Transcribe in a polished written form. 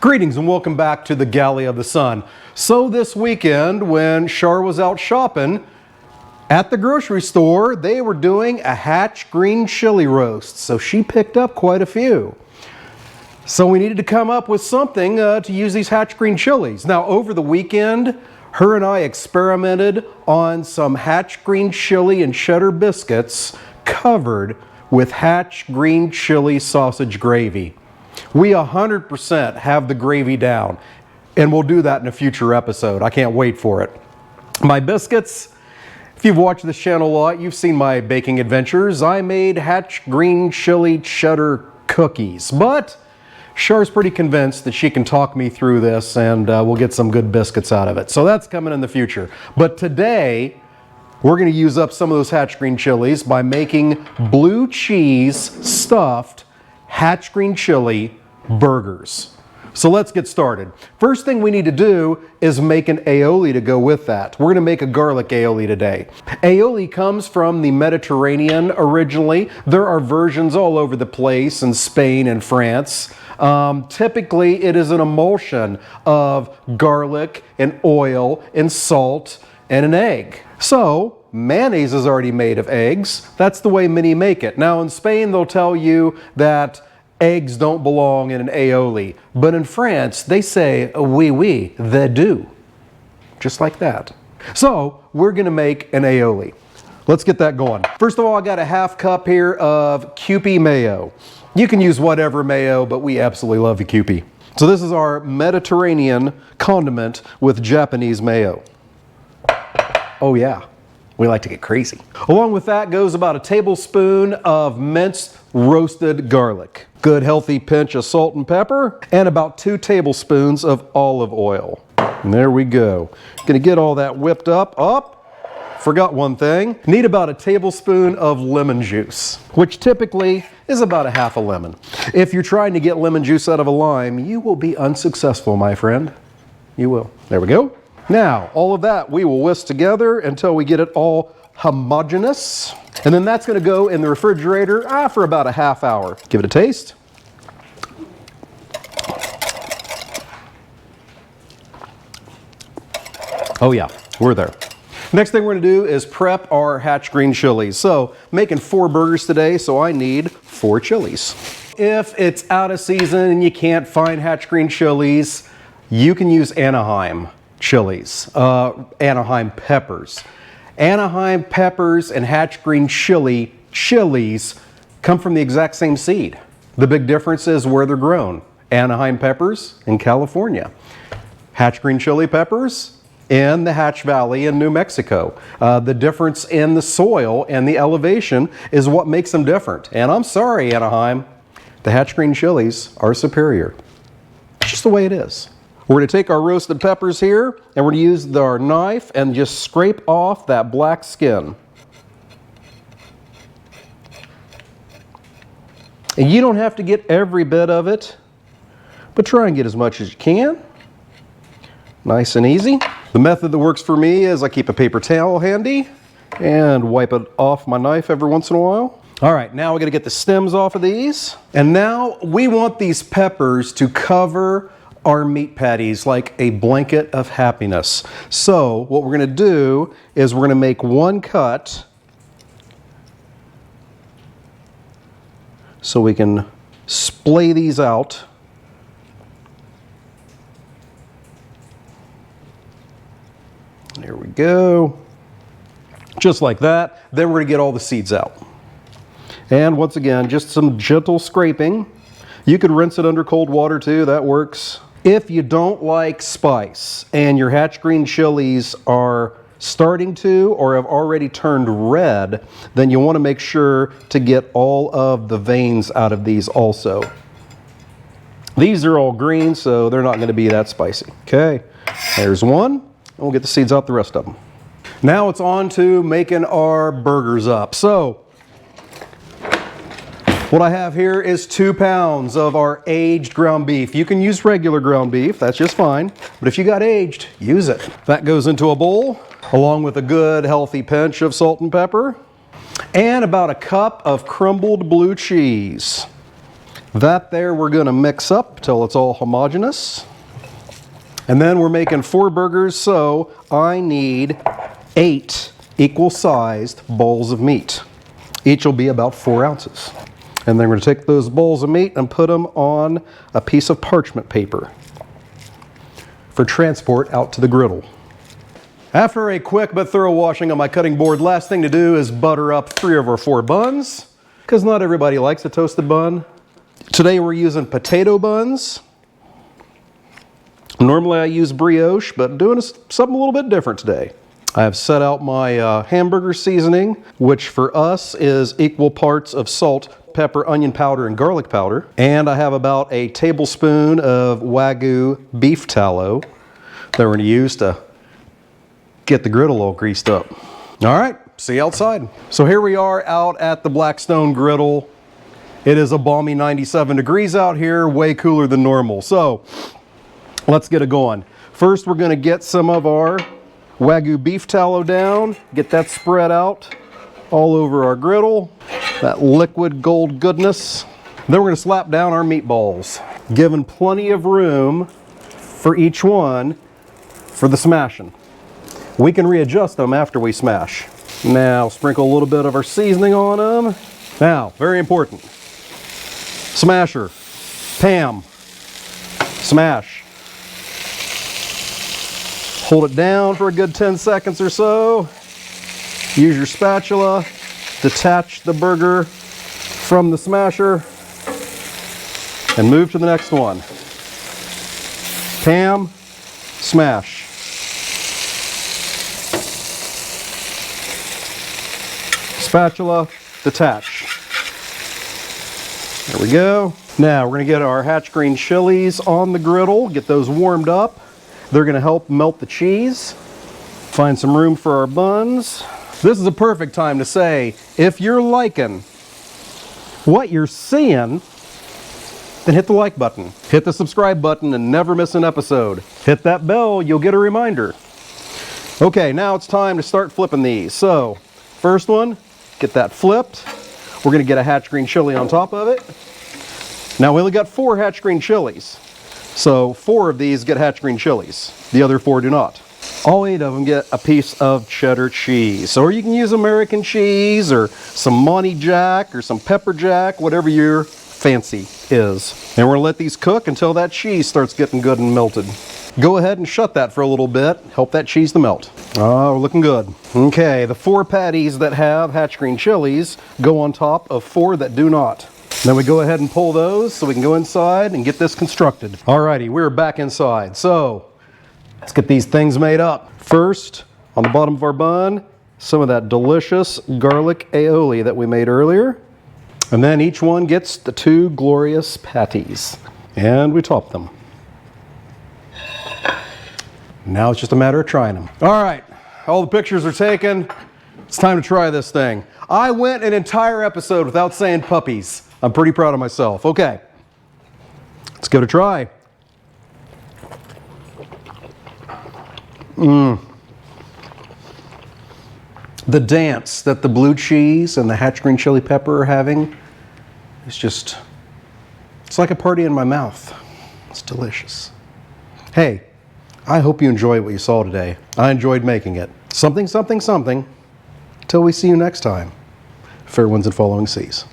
Greetings and welcome back to the Galley of the Sun. So this weekend when Char was out shopping, at the grocery store they were doing a Hatch Green Chili roast, so she picked up quite a few. So we needed to come up with something to use these Hatch Green Chilies. Now over the weekend, her and I experimented on some Hatch Green Chili and cheddar biscuits covered with Hatch Green Chili sausage gravy. We 100% have the gravy down, and we'll do that in a future episode. I can't wait for it. My biscuits, if you've watched this channel a lot, you've seen my baking adventures. I made Hatch Green Chili cheddar cookies, but Char's pretty convinced that she can talk me through this and we'll get some good biscuits out of it. So that's coming in the future. But today, we're going to use up some of those Hatch Green Chilies by making blue cheese stuffed Hatch Green Chili burgers. So let's get started. First thing we need to do is make an aioli to go with that. We're going to make a garlic aioli today. Aioli comes from the Mediterranean originally. There are versions all over the place in Spain and France. Typically it is an emulsion of garlic and oil and salt and an egg. So mayonnaise is already made of eggs. That's the way many make it. Now in Spain they'll tell you that eggs don't belong in an aioli, but in France they say oui, they do. Just like that. So we're gonna make an aioli. Let's get that going. First of all, I got a half cup here of Kewpie mayo. You can use whatever mayo, but we absolutely love the Kewpie. So this is our Mediterranean condiment with Japanese mayo. Oh yeah, we like to get crazy. Along with that goes about a tablespoon of minced roasted garlic. Good healthy pinch of salt and pepper, and about 2 tablespoons of olive oil. And there we go. Gonna get all that whipped up. Forgot one thing. Need about a tablespoon of lemon juice, which typically is about a half a lemon. If you're trying to get lemon juice out of a lime, you will be unsuccessful, my friend. You will. There we go. Now, all of that we will whisk together until we get it all homogeneous. And then that's gonna go in the refrigerator for about a half hour. Give it a taste. Oh yeah, we're there. Next thing we're gonna do is prep our Hatch Green Chilies. So, making 4 burgers today, so I need 4 chilies. If it's out of season and you can't find Hatch Green Chilies, you can use Anaheim chilies, Anaheim Peppers. Anaheim Peppers and Hatch Green chilies come from the exact same seed. The big difference is where they're grown. Anaheim Peppers in California. Hatch Green Chili Peppers in the Hatch Valley in New Mexico. The difference in the soil and the elevation is what makes them different. And I'm sorry, Anaheim, the Hatch Green chilies are superior. It's just the way it is. We're going to take our roasted peppers here, and we're going to use our knife and just scrape off that black skin. And you don't have to get every bit of it, but try and get as much as you can. Nice and easy. The method that works for me is I keep a paper towel handy and wipe it off my knife every once in a while. All right, now we're going to get the stems off of these. And now we want these peppers to cover our meat patties like a blanket of happiness. So what we're going to do is we're going to make 1 cut so we can splay these out. There we go. Just like that. Then we're going to get all the seeds out. And once again, just some gentle scraping. You could rinse it under cold water too, that works. If you don't like spice and your Hatch Green chilies are starting to or have already turned red, then you want to make sure to get all of the veins out of these also. These are all green, so they're not going to be that spicy. Okay, there's one, and we'll get the seeds out the rest of them. Now it's on to making our burgers up. So what I have here is 2 pounds of our aged ground beef. You can use regular ground beef, that's just fine. But if you got aged, use it. That goes into a bowl, along with a good healthy pinch of salt and pepper, and about a cup of crumbled blue cheese. That there we're gonna mix up till it's all homogeneous. And then we're making 4 burgers, so I need 8 equal-sized bowls of meat. Each will be about 4 ounces. And then we're gonna take those bowls of meat and put them on a piece of parchment paper for transport out to the griddle. After a quick but thorough washing on my cutting board, last thing to do is butter up 3 of our 4 buns, because not everybody likes a toasted bun. Today we're using potato buns. Normally I use brioche, but doing something a little bit different today. I have set out my hamburger seasoning, which for us is equal parts of salt, pepper, onion powder, and garlic powder. And I have about a tablespoon of Wagyu beef tallow that we're going to use to get the griddle all greased up. All right, see you outside. So here we are out at the Blackstone griddle. It is a balmy 97 degrees out here, way cooler than normal. So let's get it going. First, we're going to get some of our Wagyu beef tallow down, get that spread out all over our griddle, that liquid gold goodness. Then we're going to slap down our meatballs, giving plenty of room for each one for the smashing. We can readjust them after we smash. Now, sprinkle a little bit of our seasoning on them. Now, very important. Smasher, Pam, smash. Hold it down for a good 10 seconds or so. Use your spatula, detach the burger from the smasher, and move to the next one. Pam, smash. Spatula, detach. There we go. Now we're going to get our Hatch Green Chiles on the griddle, get those warmed up. They're going to help melt the cheese. Find some room for our buns. This is a perfect time to say, if you're liking what you're seeing, then hit the like button. Hit the subscribe button and never miss an episode. Hit that bell, you'll get a reminder. Okay, now it's time to start flipping these. So, first one, get that flipped. We're going to get a Hatch Green Chile on top of it. Now we only got 4 Hatch Green Chiles. So 4 of these get Hatch Green Chiles. The other 4 do not. All 8 of them get a piece of cheddar cheese. Or you can use American cheese or some Monty Jack or some pepper jack, whatever your fancy is. And we're going to let these cook until that cheese starts getting good and melted. Go ahead and shut that for a little bit. Help that cheese to melt. Oh, looking good. Okay, the 4 patties that have Hatch Green Chiles go on top of 4 that do not. Then we go ahead and pull those so we can go inside and get this constructed. Alrighty, we're back inside. So let's get these things made up. First, on the bottom of our bun, some of that delicious garlic aioli that we made earlier. And then each one gets the 2 glorious patties. And we top them. Now it's just a matter of trying them. All right, all the pictures are taken. It's time to try this thing. I went an entire episode without saying puppies. I'm pretty proud of myself. Okay, let's give it a try. The dance that the blue cheese and the Hatch Green chili pepper are having is just, it's like a party in my mouth. It's delicious. Hey, I hope you enjoyed what you saw today. I enjoyed making it. Something, something, something. Till we see you next time. Fair winds and following seas.